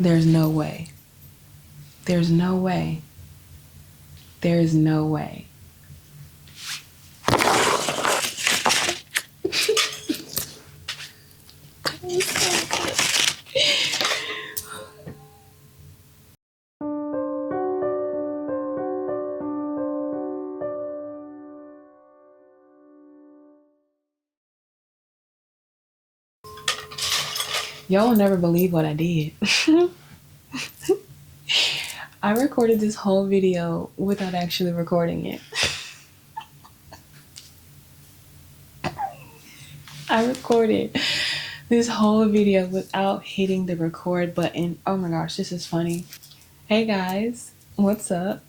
There's no way. There's no way. There's no way. Y'all will never believe what I did. I recorded this whole video without actually recording it. I recorded this whole video without hitting the record button. Oh my gosh, this is funny. Hey guys, what's up?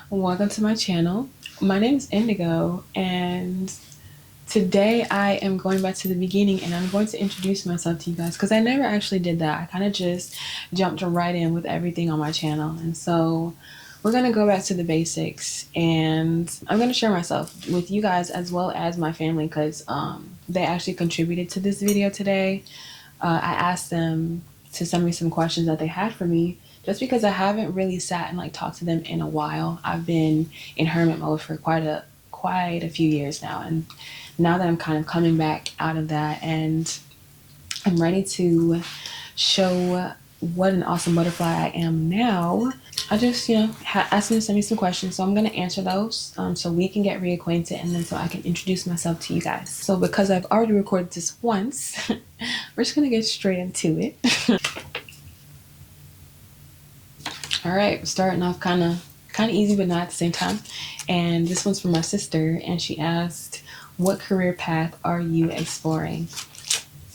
Welcome to my channel. My name is Indigo, and today I am going back to the beginning and I'm going to introduce myself to you guys because I never actually did that. I kind of just jumped right in with everything on my channel. And so we're going to go back to the basics, and I'm going to share myself with you guys as well as my family because they actually contributed to this video today. I asked them to send me some questions that they had for me just because I haven't really sat and like talked to them in a while. I've been in hermit mode for quite a few years now, and now that I'm kind of coming back out of that and I'm ready to show what an awesome butterfly I am now, I just, asked them to send me some questions. So I'm going to answer those so we can get reacquainted, and then so I can introduce myself to you guys. So because I've already recorded this once, we're just going to get straight into it. All right, starting off kind of easy, but not at the same time. And this one's from my sister, and she asked, what career path are you exploring?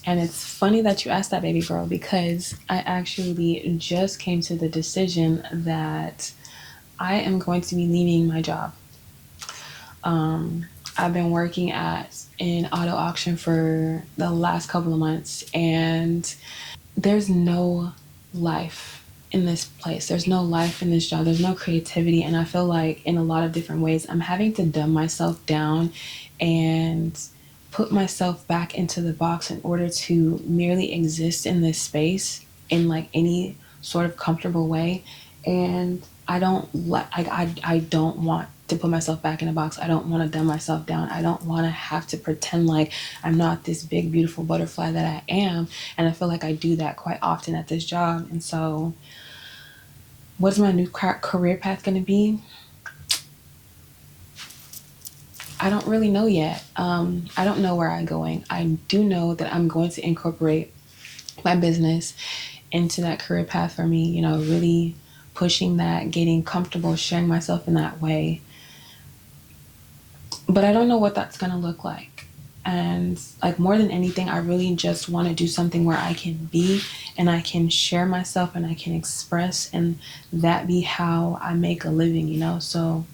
And it's funny that you asked that, baby girl, because I actually just came to the decision that I am going to be leaving my job. I've been working at an auto auction for the last couple of months, and there's no life in this place. There's no life in this job. There's no creativity. And I feel like in a lot of different ways, I'm having to dumb myself down and put myself back into the box in order to merely exist in this space in like any sort of comfortable way. And I don't want to put myself back in a box. I don't want to dumb myself down. I don't want to have to pretend like I'm not this big, beautiful butterfly that I am. And I feel like I do that quite often at this job. And so what's my new career path going to be? I don't really know yet. I don't know where I'm going. I do know that I'm going to incorporate my business into that career path for me, really pushing that, getting comfortable, sharing myself in that way. But I don't know what that's going to look like. And like more than anything, I really just want to do something where I can be and I can share myself and I can express, and that be how I make a living, So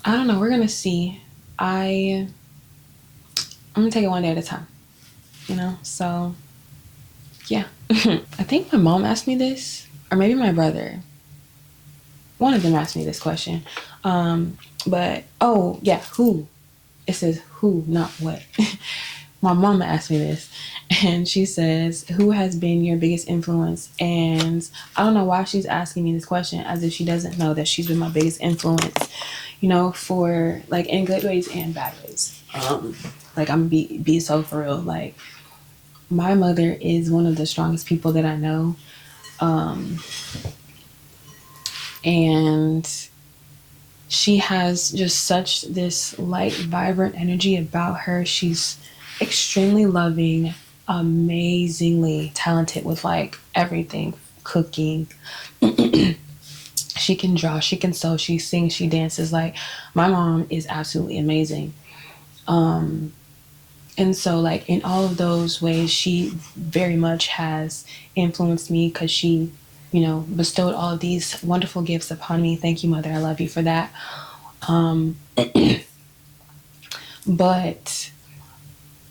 I don't know. We're going to see. I'm going to take it one day at a time, So yeah. I think my mom asked me this, or maybe my brother. One of them asked me this question. But, oh yeah, who? It says who, not what. My mama asked me this, and she says, who has been your biggest influence? And I don't know why she's asking me this question, as if she doesn't know that she's been my biggest influence, for like in good ways and bad ways. Like I'm be so for real. Like my mother is one of the strongest people that I know. And she has just such this light, vibrant energy about her. She's extremely loving, amazingly talented with like everything, cooking. She can draw, she can sew, she sings, she dances. Like my mom is absolutely amazing. And so like in all of those ways, she very much has influenced me because she, bestowed all of these wonderful gifts upon me. Thank you, Mother. I love you for that. But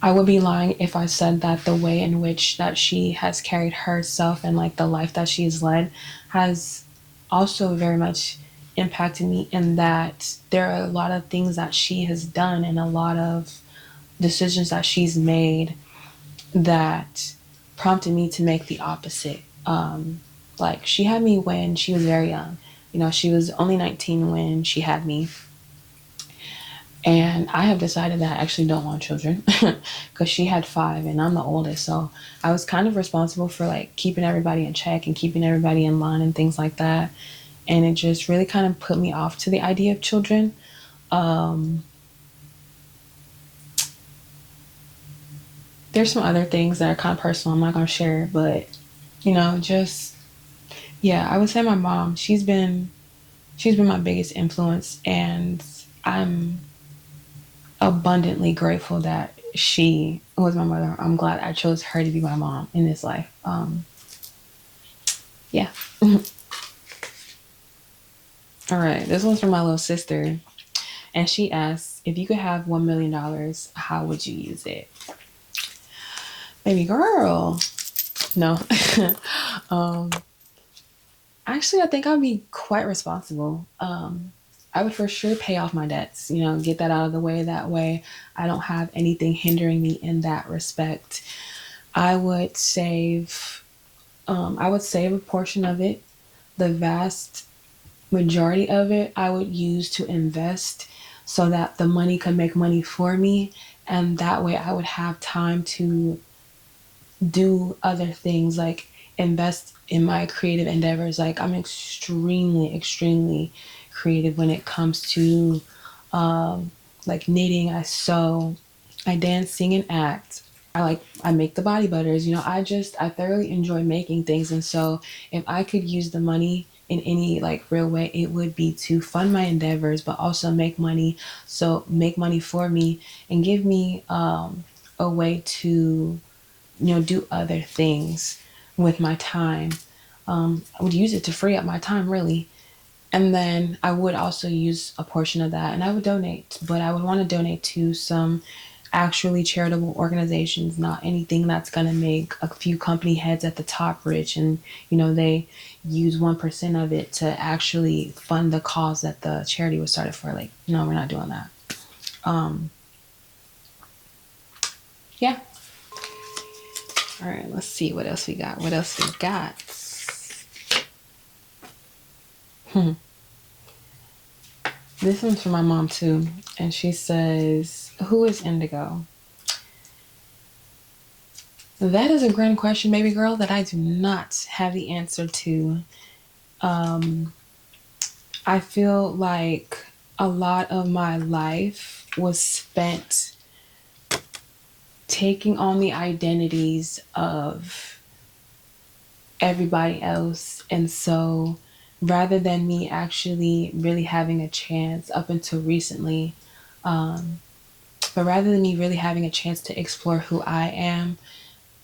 I would be lying if I said that the way in which that she has carried herself and like the life that she's led has also very much impacted me, in that there are a lot of things that she has done and a lot of decisions that she's made that prompted me to make the opposite. Like, she had me when she was very young. You know, she was only 19 when she had me. And I have decided that I actually don't want children because she had five and I'm the oldest. So I was kind of responsible for like keeping everybody in check and keeping everybody in line and things like that. And it just really kind of put me off to the idea of children. There's some other things that are kind of personal. I'm not going to share, but you know, just yeah, I would say my mom, she's been my biggest influence, and I'm abundantly grateful that she was my mother. I'm glad I chose her to be my mom in this life. Yeah. All right, this one's from my little sister, and she asks, if you could have $1 million, how would you use it? Baby girl. No. um, Actually, I think I'd be quite responsible. I would for sure pay off my debts, you know, get that out of the way. That way I don't have anything hindering me in that respect. I would save, I would save a portion of it. The vast majority of it, I would use to invest so that the money could make money for me. And that way I would have time to do other things like invest in my creative endeavors. Like, I'm extremely creative when it comes to like knitting. I sew, I dance, sing, and act. I make the body butters. You know, I thoroughly enjoy making things. And so if I could use the money in any like real way, it would be to fund my endeavors, but also make money. So make money for me and give me a way to, you know, do other things with my time. I would use it to free up my time, really. And then I would also use a portion of that and I would donate, but I would want to donate to some actually charitable organizations, not anything that's going to make a few company heads at the top rich and, you know, they use 1% of it to actually fund the cause that the charity was started for. Like, no, we're not doing that. Yeah. All right, let's see what else we got. What else we got? This one's from my mom too, and she says, "Who is Indigo?" That is a grand question, baby girl, that I do not have the answer to. I feel like a lot of my life was spent taking on the identities of everybody else. And so rather than me actually really having a chance up until recently, but rather than me really having a chance to explore who I am,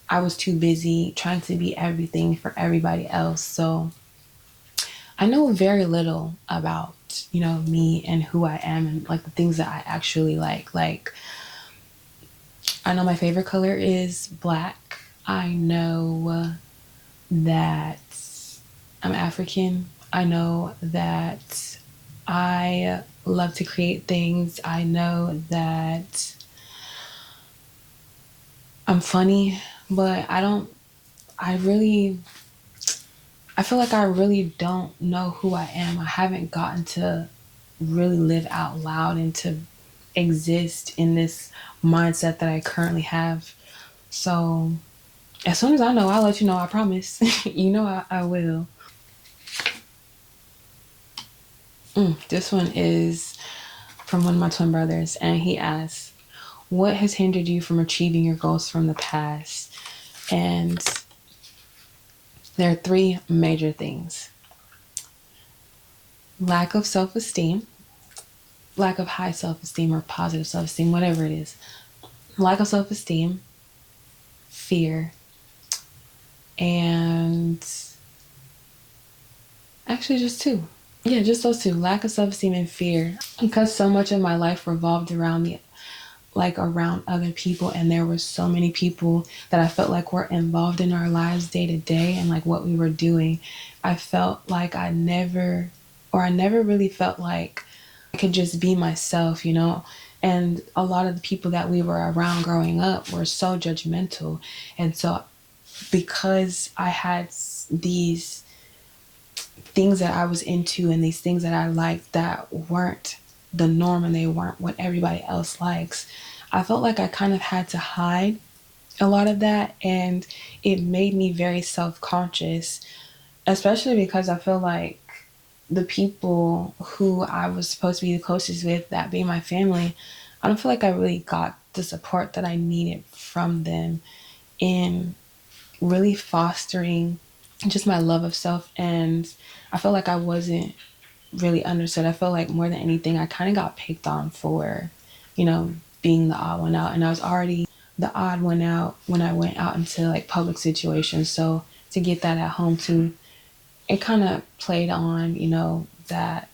I was too busy trying to be everything for everybody else. So I know very little about, you know, me and who I am and like the things that I actually like. Like, I know my favorite color is black. I know that I'm African. I know that I love to create things. I know that I'm funny, but I feel like I really don't know who I am. I haven't gotten to really live out loud and to exist in this mindset that I currently have. So as soon as I know, I'll let you know. I promise. You know, I will. This one is from one of my twin brothers, and he asks, "What has hindered you from achieving your goals from the past?" And there are three major things: lack of self esteem, lack of high self esteem or positive self esteem, whatever it is, lack of self esteem, fear, and actually just two. Yeah, just those two: lack of self esteem and fear. Because so much of my life revolved around around other people, and there were so many people that I felt like were involved in our lives day to day and like what we were doing. I felt like I never really felt like I could just be myself, you know. And a lot of the people that we were around growing up were so judgmental, and so because I had these things that I was into and these things that I liked that weren't the norm and they weren't what everybody else likes, I felt like I kind of had to hide a lot of that, and it made me very self-conscious, especially because I feel like the people who I was supposed to be the closest with, that being my family, I don't feel like I really got the support that I needed from them in really fostering just my love of self. And I felt like I wasn't really understood. I felt like more than anything, I kind of got picked on for, being the odd one out. And I was already the odd one out when I went out into like public situations. So to get that at home too, it kind of played on, that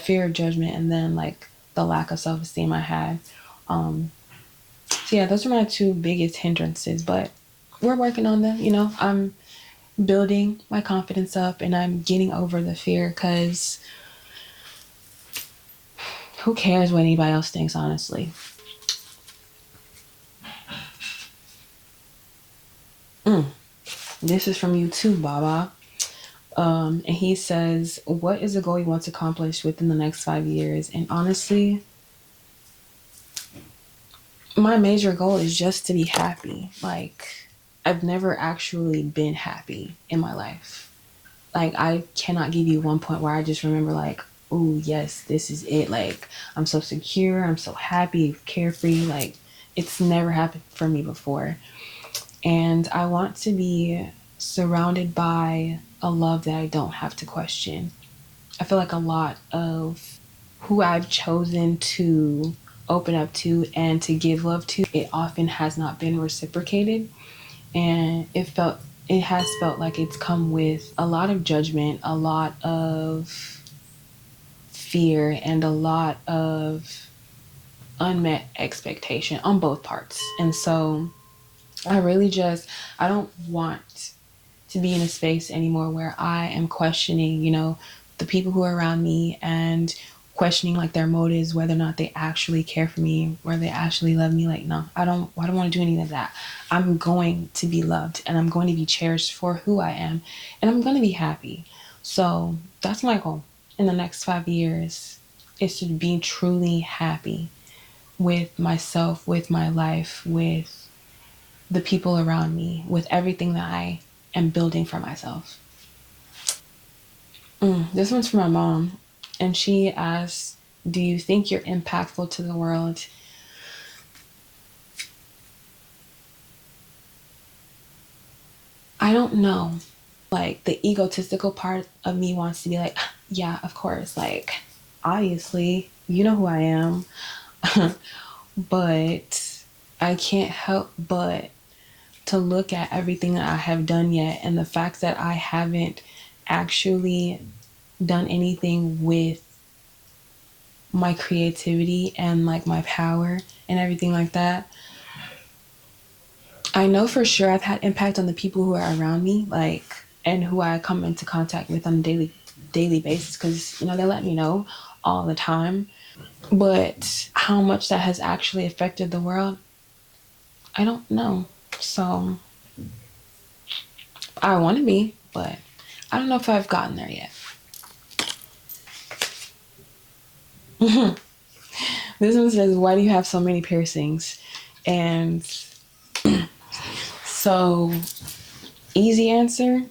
fear of judgment, and then like the lack of self-esteem I had. So yeah, those are my two biggest hindrances, but we're working on them. I'm building my confidence up and I'm getting over the fear, because who cares what anybody else thinks, honestly. This is from you too, Baba. And he says, what is the goal you want to accomplish within the next 5 years? And honestly, my major goal is just to be happy. Like, I've never actually been happy in my life. Like, I cannot give you one point where I just remember, like, oh, yes, this is it. Like, I'm so secure. I'm so happy, carefree. Like, it's never happened for me before. And I want to be surrounded by a love that I don't have to question. I feel like a lot of who I've chosen to open up to and to give love to, it often has not been reciprocated. And it has felt like it's come with a lot of judgment, a lot of fear, and a lot of unmet expectation on both parts. And so I don't want to be in a space anymore where I am questioning, the people who are around me, and questioning like their motives, whether or not they actually care for me, whether they actually love me. Like, no, I don't want to do any of that. I'm going to be loved and I'm going to be cherished for who I am, and I'm going to be happy. So that's my goal in the next 5 years, is to be truly happy with myself, with my life, with the people around me, with everything that I am building for myself. This one's from my mom, and she asks, do you think you're impactful to the world? I don't know. Like, the egotistical part of me wants to be like, yeah, of course. Like, obviously, you know who I am. But I can't help but to look at everything that I have done yet, and the fact that I haven't actually done anything with my creativity and like my power and everything like that. I know for sure I've had impact on the people who are around me, like, and who I come into contact with on a daily basis, because they let me know all the time. But how much that has actually affected the world, I don't know. So I want to be, but I don't know if I've gotten there yet. This one says, why do you have so many piercings? And so, easy answer,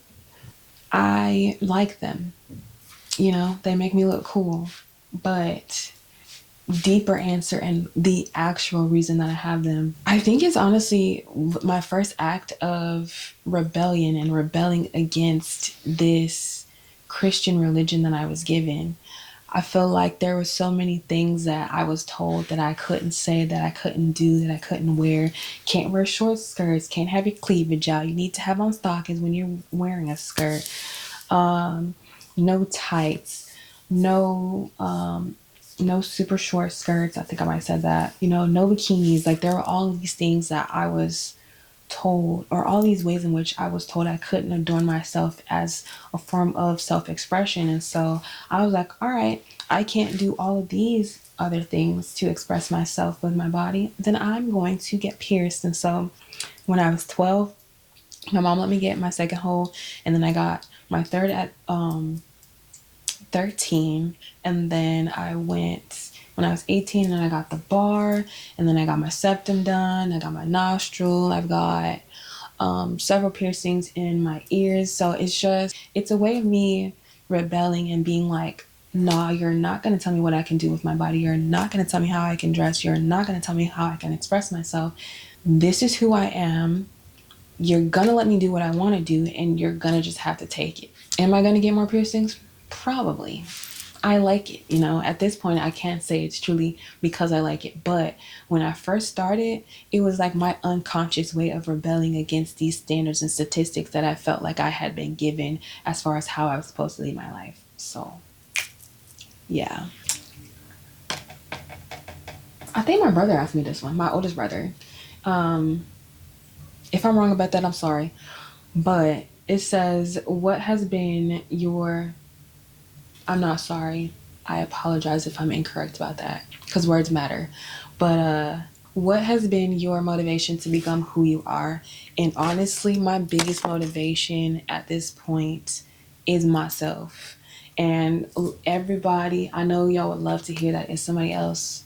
I like them. They make me look cool. But deeper answer, and the actual reason that I have them, I think it's honestly my first act of rebellion and rebelling against this Christian religion that I was given. I feel like there were so many things that I was told that I couldn't say, that I couldn't do, that I couldn't wear. Can't wear short skirts, can't have your cleavage out. You need to have on stockings when you're wearing a skirt. No tights, no no super short skirts. I think I might have said that. No bikinis. Like, there were all of these things that I was told, or all these ways in which I was told I couldn't adorn myself as a form of self-expression. And so I was like, all right, I can't do all of these other things to express myself with my body, then I'm going to get pierced. And so when I was 12, My mom let me get my second hole, and then I got my third at 13. And then I went when I was 18, and I got the bar, and then I got my septum done. I got my nostril. I've got several piercings in my ears. So it's a way of me rebelling and being like, nah, you're not going to tell me what I can do with my body. You're not going to tell me how I can dress. You're not going to tell me how I can express myself. This is who I am. You're going to let me do what I want to do, and you're going to just have to take it. Am I going to get more piercings? Probably. I like it, At this point, I can't say it's truly because I like it. But when I first started, it was like my unconscious way of rebelling against these standards and statistics that I felt like I had been given as far as how I was supposed to lead my life. So, yeah. I think my brother asked me this one, my oldest brother. Um, if I'm wrong about that, I'm sorry. But it says, what has been your I'm not sorry. I apologize if I'm incorrect about that because words matter. But what has been your motivation to become who you are? And honestly, my biggest motivation at this point is myself. And everybody, I know y'all would love to hear that it's somebody else.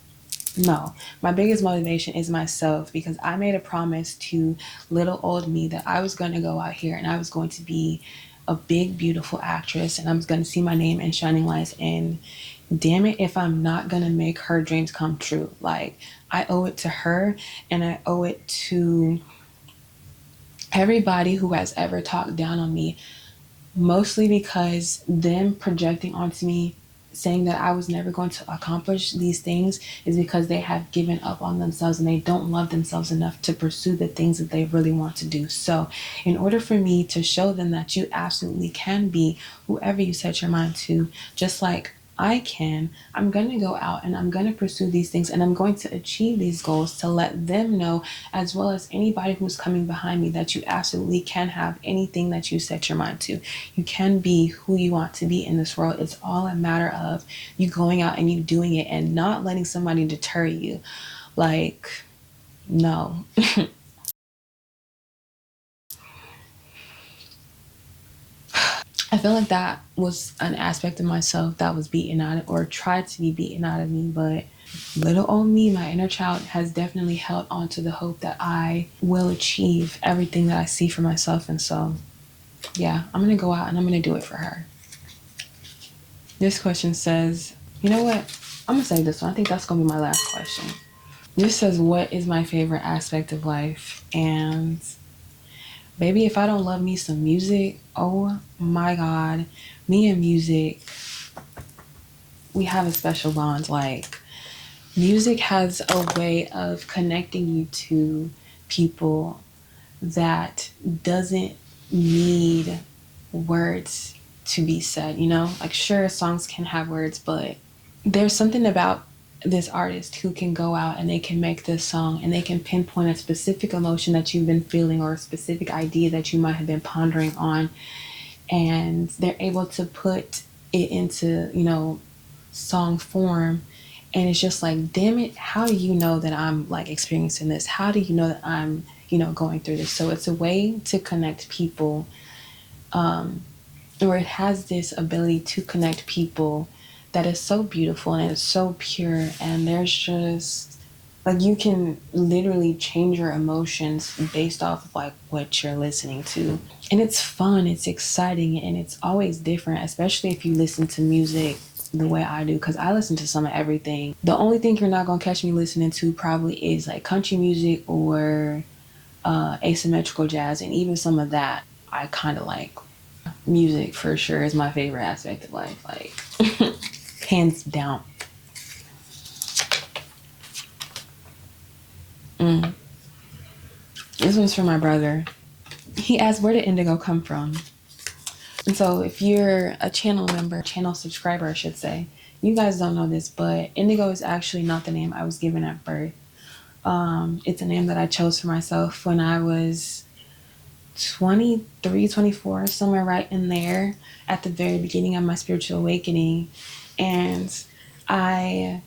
No, my biggest motivation is myself because I made a promise to little old me that I was going to go out here and I was going to be a big, beautiful actress and I was going to see my name in shining lights. And damn it, if I'm not going to make her dreams come true. Like, I owe it to her, and I owe it to everybody who has ever talked down on me, mostly because them projecting onto me saying that I was never going to accomplish these things is because they have given up on themselves and they don't love themselves enough to pursue the things that they really want to do. So in order for me to show them that you absolutely can be whoever you set your mind to, just like I can, I'm going to go out and I'm going to pursue these things and I'm going to achieve these goals to let them know, as well as anybody who's coming behind me, that you absolutely can have anything that you set your mind to. You can be who you want to be in this world. It's all a matter of you going out and you doing it and not letting somebody deter you. Like, no. I feel like that was an aspect of myself that was beaten out of, or tried to be beaten out of me, but little old me, my inner child, has definitely held on to the hope that I will achieve everything that I see for myself. And so, yeah, I'm going to go out and I'm going to do it for her. This question says, you know what? I'm going to say this one. I think that's going to be my last question. This says, what is my favorite aspect of life? And baby, if I don't love me some music, oh my God, me and music, we have a special bond. Like, music has a way of connecting you to people that doesn't need words to be said, Like, sure, songs can have words, but there's something about this artist who can go out and they can make this song and they can pinpoint a specific emotion that you've been feeling or a specific idea that you might have been pondering on, and they're able to put it into, song form. And it's just like, damn it, how do you know that I'm like experiencing this? How do you know that I'm, going through this? So it's a way to connect people, or it has this ability to connect people that is so beautiful and it's so pure. And there's just like, you can literally change your emotions based off of like what you're listening to. And it's fun, it's exciting, and it's always different, especially if you listen to music the way I do, because I listen to some of everything. The only thing you're not gonna catch me listening to probably is like country music or asymmetrical jazz, and even some of that I kind of like. Music for sure is my favorite aspect of life, like hands down. This one's for my brother. He asked, where did Indigo come from? And so if you're a channel member, channel subscriber I should say, you guys don't know this, but Indigo is actually not the name I was given at birth. It's a name that I chose for myself when I was 23, 24, somewhere right in there, at the very beginning of my spiritual awakening. And I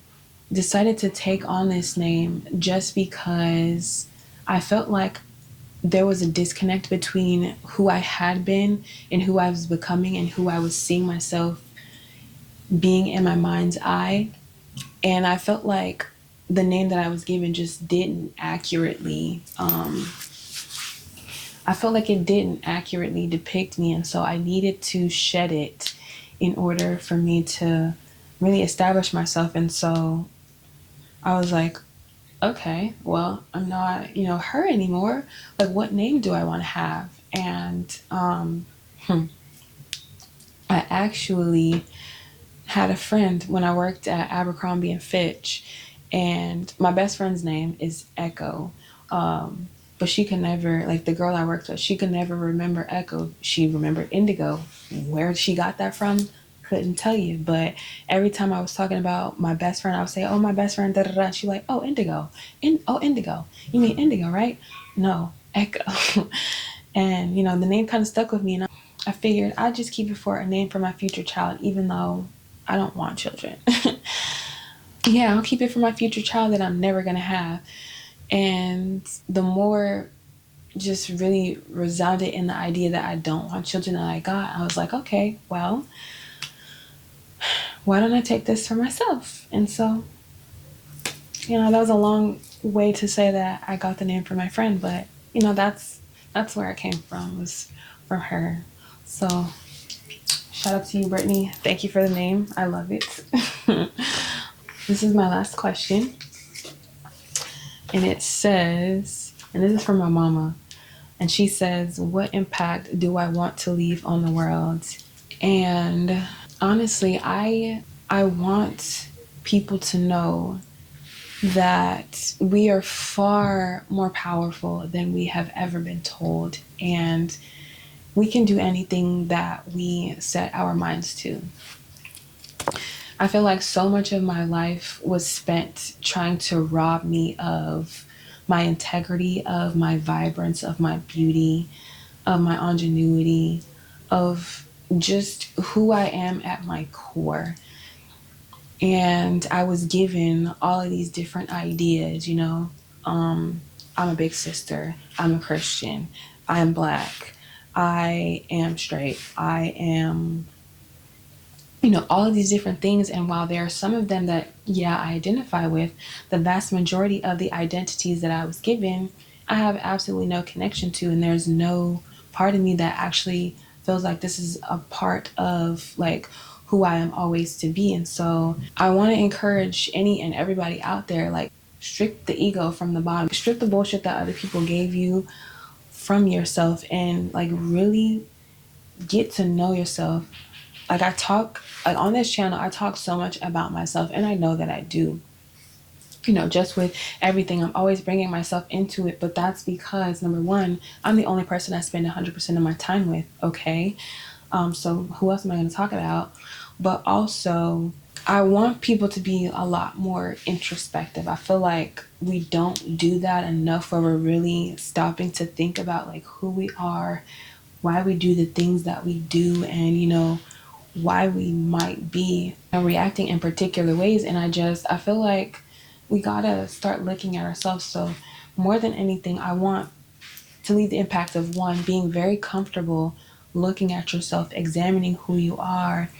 decided to take on this name just because I felt like there was a disconnect between who I had been and who I was becoming and who I was seeing myself being in my mind's eye. And I felt like the name that I was given just didn't accurately, I felt like it didn't accurately depict me. And so I needed to shed it in order for me to really establish myself. And so I was like, okay, well, I'm not, her anymore. Like, what name do I want to have? And I actually had a friend when I worked at Abercrombie and Fitch, and my best friend's name is Echo. But she could never, like the girl I worked with, she could never remember Echo. She remembered Indigo. Where she got that from, couldn't tell you. But every time I was talking about my best friend, I would say, "Oh, my best friend," da da da. She's like, "Oh, Indigo. Indigo. You mean Indigo, right?" No, Echo. And the name kind of stuck with me, and I figured I'd just keep it for a name for my future child, even though I don't want children. Yeah, I'll keep it for my future child that I'm never gonna have. And the more just really resounded in the idea that I don't want children that I got, I was like, okay, well, why don't I take this for myself? And so, that was a long way to say that I got the name for my friend, but that's where it came from, was from her. So shout out to you, Brittany. Thank you for the name. I love it. This is my last question. And it says, and this is from my mama, and she says, what impact do I want to leave on the world? And honestly, I want people to know that we are far more powerful than we have ever been told, and we can do anything that we set our minds to. I feel like so much of my life was spent trying to rob me of my integrity, of my vibrance, of my beauty, of my ingenuity, of just who I am at my core. And I was given all of these different ideas, I'm a big sister, I'm a Christian, I'm Black, I am straight, I am all of these different things. And while there are some of them that, yeah, I identify with, the vast majority of the identities that I was given, I have absolutely no connection to. And there's no part of me that actually feels like this is a part of like who I am always to be. And so I want to encourage any and everybody out there, like, strip the ego from the bottom, strip the bullshit that other people gave you from yourself, and like really get to know yourself. Like, on this channel, I talk so much about myself, and I know that I do. Just with everything, I'm always bringing myself into it, but that's because, number one, I'm the only person I spend 100% of my time with, okay? So who else am I going to talk about? But also, I want people to be a lot more introspective. I feel like we don't do that enough, where we're really stopping to think about like who we are, why we do the things that we do, and why we might be reacting in particular ways. And I feel like we gotta start looking at ourselves. So more than anything, I want to leave the impact of, one, being very comfortable looking at yourself, examining who you are,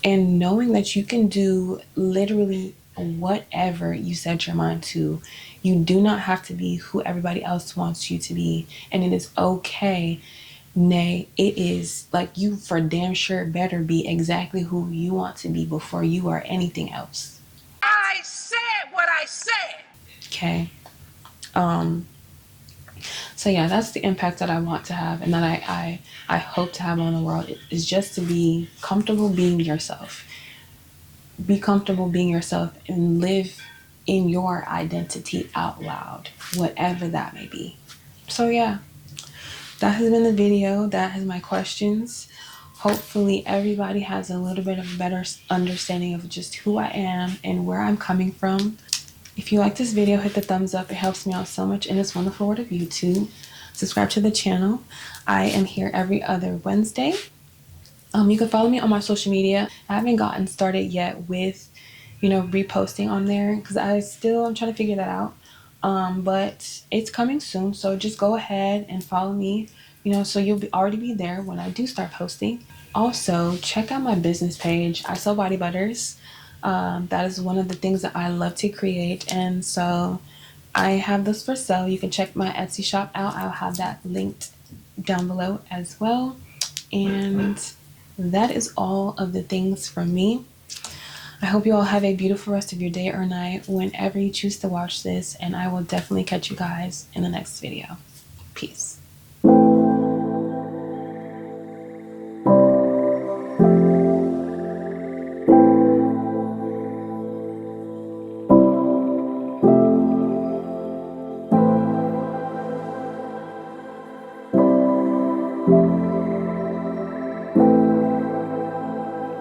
and knowing that you can do literally whatever you set your mind to. You do not have to be who everybody else wants you to be, and it is okay. Nay, it is like, you for damn sure better be exactly who you want to be before you are anything else. I said what I said. Okay. So yeah, that's the impact that I want to have, and that I hope to have on the world, is just to be comfortable being yourself. Be comfortable being yourself and live in your identity out loud, whatever that may be. So yeah, that has been the video. That is my questions. Hopefully everybody has a little bit of a better understanding of just who I am and where I'm coming from. If you like this video, hit the thumbs up. It helps me out so much in this wonderful world of YouTube. Subscribe to the channel. I am here every other Wednesday. You can follow me on my social media. I haven't gotten started yet with, reposting on there, because I'm trying to figure that out. But it's coming soon, so just go ahead and follow me, so you'll already be there when I do start posting. Also, check out my business page. I sell body butters. That is one of the things that I love to create, and so I have this for sale. You can check my Etsy shop out. I'll have that linked down below as well. And that is all of the things from me. I hope you all have a beautiful rest of your day or night whenever you choose to watch this, and I will definitely catch you guys in the next video. Peace.